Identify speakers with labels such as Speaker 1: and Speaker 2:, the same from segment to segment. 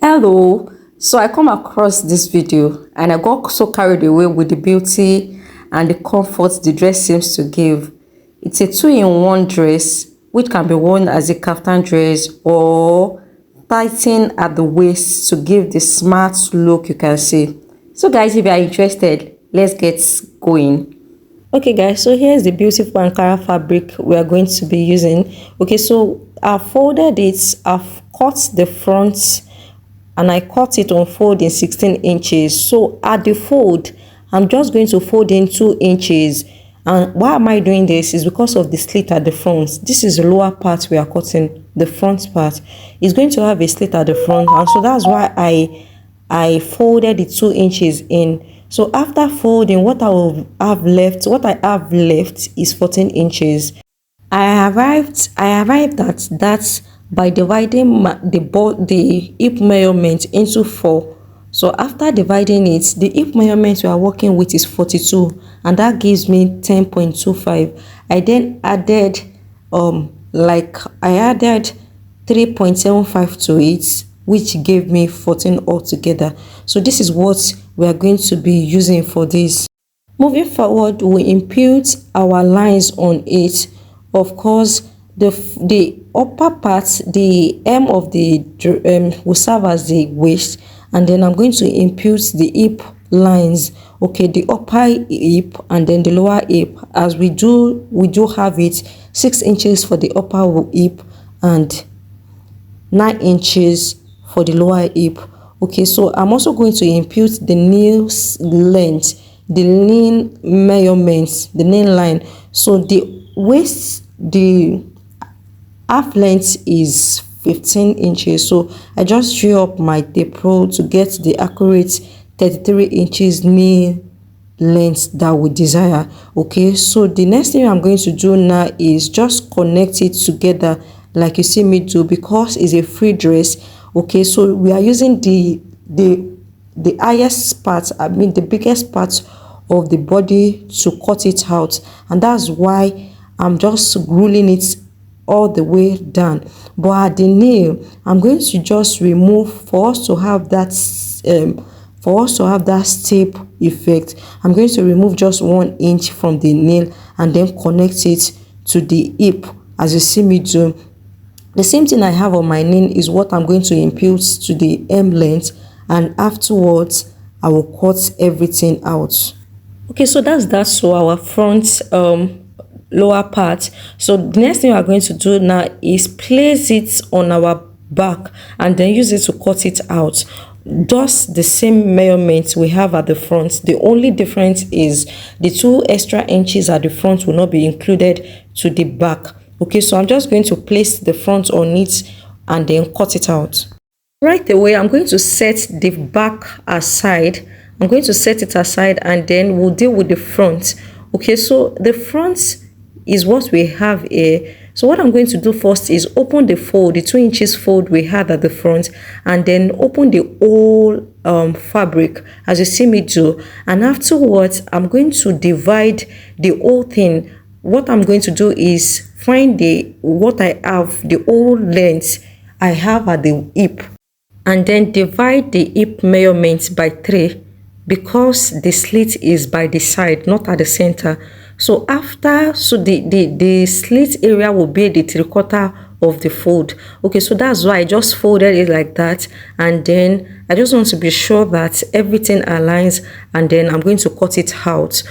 Speaker 1: Hello, so I come across this video and I got so carried away with the beauty and the comfort the dress seems to give. It's a two-in-one dress which can be worn as a kaftan dress or tighten at the waist to give the smart look you can see. So guys, if you are interested, let's get going. Okay guys, so here's the beautiful Ankara fabric we are going to be using. Okay, so I've folded it, I've cut the front and I cut it on fold in 16 inches. So at the fold, I'm just going to fold in 2 inches. And why am I doing this is because of the slit at the front. This is the lower part we are cutting. The front part is going to have a slit at the front, and so that's why I folded the 2 inches in. So after folding, what I have left is 14 inches. I arrived at that by dividing the hip measurement into 4. So after dividing it, the hip measurement we are working with is 42, and that gives me 10.25. I then added I added 3.75 to it, which gave me 14 altogether. So this is what we are going to be using for this. Moving forward, we impute our lines on it. Of course, the upper part, the hem of the will serve as the waist, and then I'm going to impute the hip lines. Okay, the upper hip and then the lower hip, as we do have it 6 inches for the upper hip and 9 inches for the lower hip. Okay, so I'm also going to impute the knee length, the knee measurements, the knee line. So the waist, the half length is 15 inches. So I just drew up my tape roll to get the accurate 33 inches knee length that we desire. Okay, so the next thing I'm going to do now is just connect it together like you see me do, because it's a free dress. Okay, so we are using the highest part, the biggest part of the body to cut it out, and that's why I'm just ruling it all the way down. But at the nail, I'm going to just remove, for us to have that step effect, I'm going to remove just 1 inch from the nail and then connect it to the hip as you see me do. The same thing I have on my knee is what I'm going to impute to the hem length, and afterwards I will cut everything out. Okay, so that's that. So our front lower part. So the next thing we are going to do now is place it on our back and then use it to cut it out. Just the same measurement we have at the front. The only difference is the 2 extra inches at the front will not be included to the back. Okay, so I'm just going to place the front on it and then cut it out. Right away, I'm going to set the back aside. I'm going to set it aside and then we'll deal with the front. Okay, so the front is what we have here. So what I'm going to do first is open the fold, the 2 inches fold we had at the front, and then open the whole fabric as you see me do. And afterwards, I'm going to divide the whole thing. What I'm going to do is find the whole length I have at the hip, and then divide the hip measurements by 3, because the slit is by the side, not at the center. So the slit area will be the 3/4 of the fold. Okay, so that's why I just folded it like that, and then I just want to be sure that everything aligns, and then I'm going to cut it out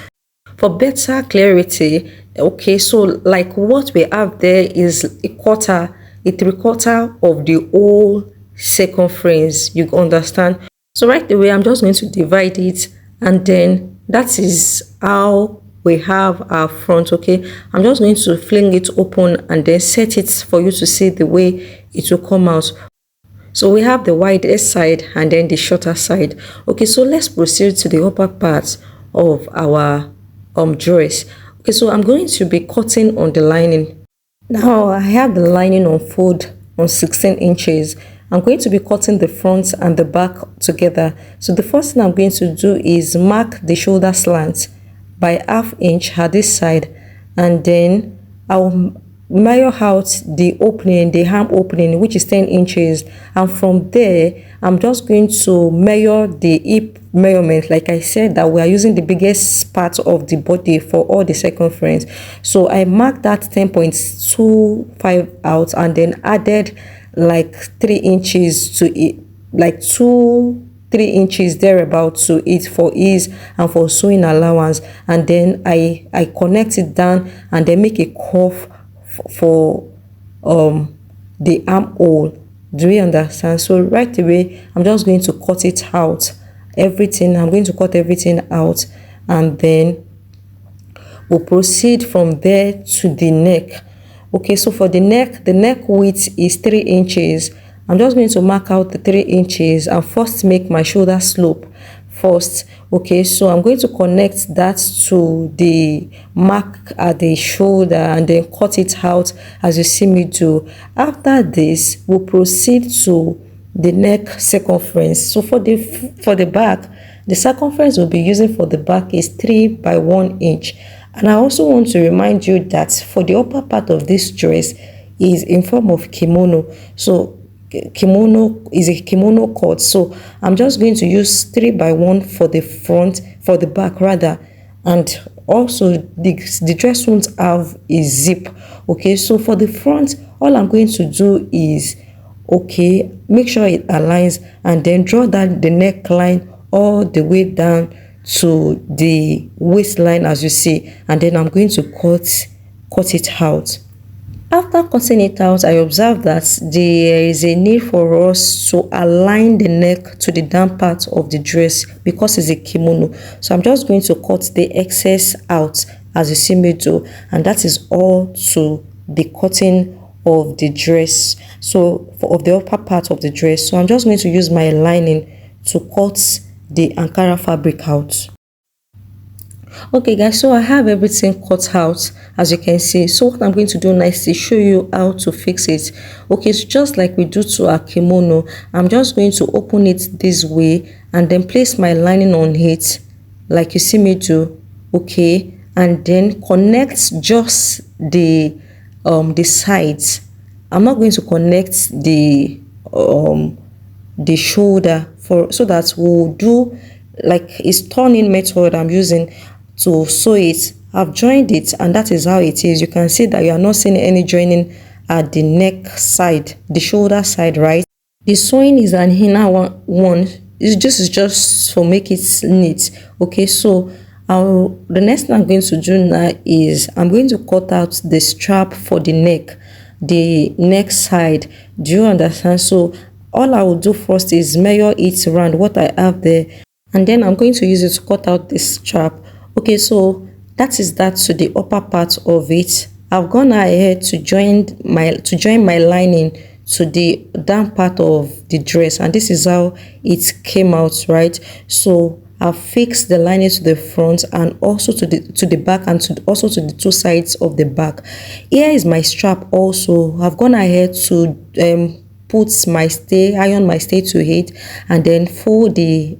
Speaker 1: for better clarity. Okay, so like what we have there is a 3/4 of the whole circumference, you understand. So right away, I'm just going to divide it, and then that is how we have our front. Okay, I'm just going to fling it open and then set it for you to see the way it will come out. So we have the wider side and then the shorter side. Okay, so let's proceed to the upper part of our dress. Okay, so I'm going to be cutting on the lining. Now I have the lining on fold on 16 inches. I'm going to be cutting the front and the back together. So the first thing I'm going to do is mark the shoulder slant by 1/2 inch at this side, and then I'll measure out the opening, the arm opening, which is 10 inches, and from there I'm just going to measure the hip measurement. Like I said, that we are using the biggest part of the body for all the circumference, so I marked that 10.25 out and then added like 3 inches to it, like 3 inches thereabout to it for ease and for sewing allowance, and then I connect it down and then make a curve for the armhole. Do you understand? So right away I'm just going to cut it out, everything. I'm going to cut everything out, and then we'll proceed from there to the neck. Okay, so for the neck width is 3 inches. I'm just going to mark out the 3 inches and first make my shoulder slope first. Okay, so I'm going to connect that to the mark at the shoulder and then cut it out as you see me do. After this, we'll proceed to the neck circumference. So for the back, the circumference we'll be using for the back is 3 by 1 inch. And I also want to remind you that for the upper part of this dress is in form of kimono. So kimono is a kimono cut, so I'm just going to use 3 by 1 for the front, for the back rather, and also the dress won't have a zip. Okay, so for the front, all I'm going to do is, okay, make sure it aligns and then draw down the neckline all the way down to the waistline as you see, and then I'm going to cut it out. After cutting it out, I observed that there is a need for us to align the neck to the down part of the dress because it's a kimono. So I'm just going to cut the excess out as you see me do, and that is all to the cutting of the dress, so of the upper part of the dress. So I'm just going to use my lining to cut the Ankara fabric out. Okay guys, so I have everything cut out as you can see. So what I'm going to do now is to show you how to fix it. Okay, so just like we do to our kimono, I'm just going to open it this way and then place my lining on it like you see me do. Okay, and then connect just the sides. I'm not going to connect the shoulder so that we'll do like it's turning method I'm using to sew it. I've joined it and that is how it is. You can see that you are not seeing any joining at the neck side, the shoulder side, right? The sewing is an inner one. It's just to make it neat. Okay, so the next thing I'm going to do now is I'm going to cut out the strap for the neck side. Do you understand? So all I will do first is measure it around what I have there, and then I'm going to use it to cut out this strap. Okay, so that is that to the upper part of it. I've gone ahead to join my lining to the down part of the dress, and this is how it came out, right? So I've fixed the lining to the front and also to the back, and also to the two sides of the back. Here is my strap also. I've gone ahead to put my iron my stay to it, and then fold the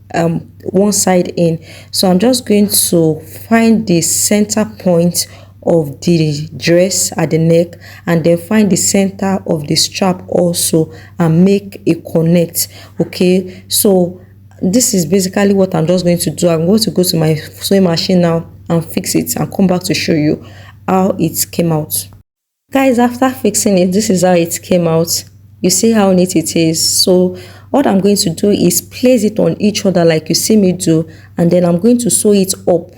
Speaker 1: one side in. So I'm just going to find the center point of the dress at the neck, and then find the center of the strap also and make a connect. Okay, so this is basically what I'm just going to do. I'm going to go to my sewing machine now and fix it and come back to show you how it came out. Guys, after fixing it, this is how it came out. You see how neat it is. So what I'm going to do is place it on each other like you see me do, and then I'm going to sew it up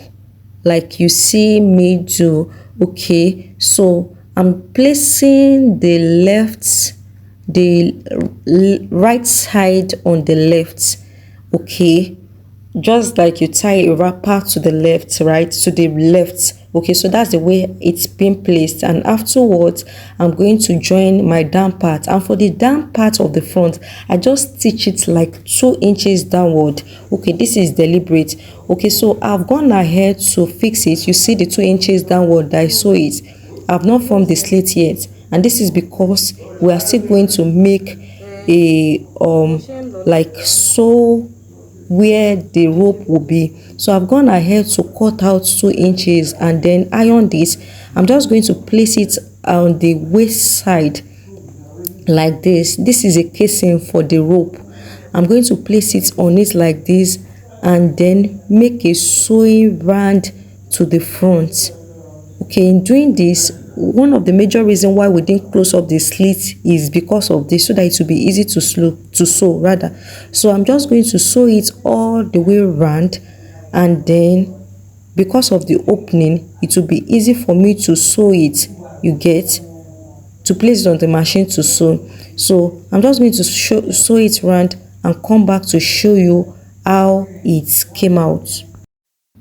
Speaker 1: like you see me do. Okay, so I'm placing the right side on the left. Okay, just like you tie a wrapper to the left, right, to the left. Okay, so that's the way it's been placed, and afterwards I'm going to join my down part, and for the down part of the front I just stitch it like 2 inches downward. Okay, this is deliberate. Okay, so I've gone ahead to fix it. You see the 2 inches downward that I sew it. I've not formed the slit yet, and this is because we are still going to make a like sew where the rope will be. So I've gone ahead to cut out 2 inches and then iron this. I'm just going to place it on the waist side like this. This is a casing for the rope. I'm going to place it on it like this and then make a sewing round to the front. Okay, in doing this, one of the major reasons why we didn't close up the slit is because of this, so that it will be easy to sew rather. So I'm just going to sew it all the way around, and then because of the opening, it will be easy for me to sew it, you get, to place it on the machine to sew. So I'm just going to sew it around and come back to show you how it came out.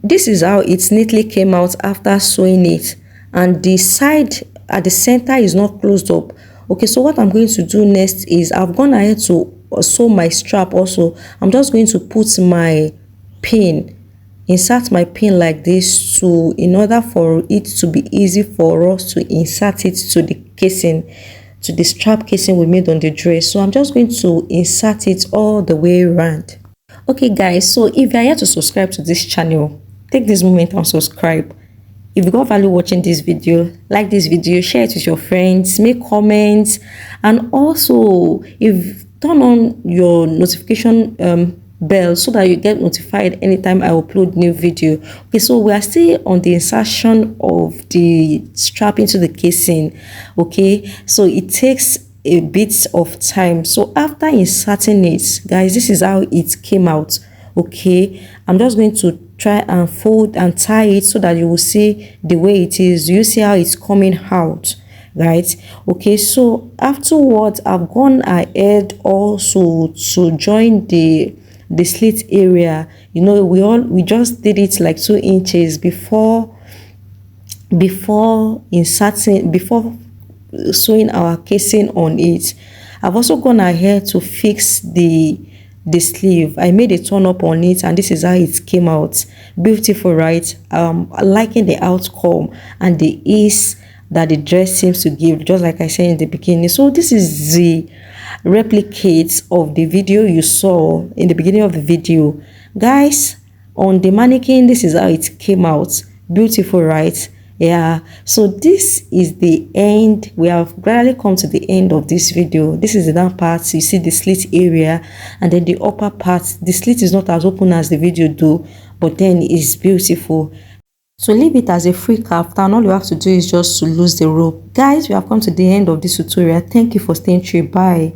Speaker 1: This is how it neatly came out after sewing it, and the side at the center is not closed up. Okay, so what I'm going to do next is I've gone ahead to sew my strap also. I'm just going to put my pin, insert my pin like this, to in order for it to be easy for us to insert it to the casing, to the strap casing we made on the dress. So I'm just going to insert it all the way around. Okay guys, so if you are here to subscribe to this channel, take this moment and subscribe. If you got value watching this video, like this video, share it with your friends, make comments, and also if turn on your notification bell so that you get notified anytime I upload new video. Okay, so we are still on the insertion of the strap into the casing. Okay, so it takes a bit of time. So after inserting it, guys, this is how it came out. Okay, I'm just going to try and fold and tie it so that you will see the way it is. You see how it's coming out, right? Okay, so afterwards I've gone ahead also to join the slit area. You know, we just did it like 2 inches before inserting, before sewing our casing on it. I've also gone ahead to fix the sleeve. I made a turn up on it, and this is how it came out. Beautiful, right? Liking the outcome and the ease that the dress seems to give, just like I said in the beginning. So this is the replicate of the video you saw in the beginning of the video, guys. On the mannequin, this is how it came out. Beautiful, right? Yeah, so this is the end. We have gradually come to the end of this video. This is the down part. You see the slit area, and then the upper part, the slit is not as open as the video do, but then it's beautiful. So leave it as a free kaftan. All you have to do is just to lose the rope. Guys, we have come to the end of this tutorial. Thank you for staying true. Bye.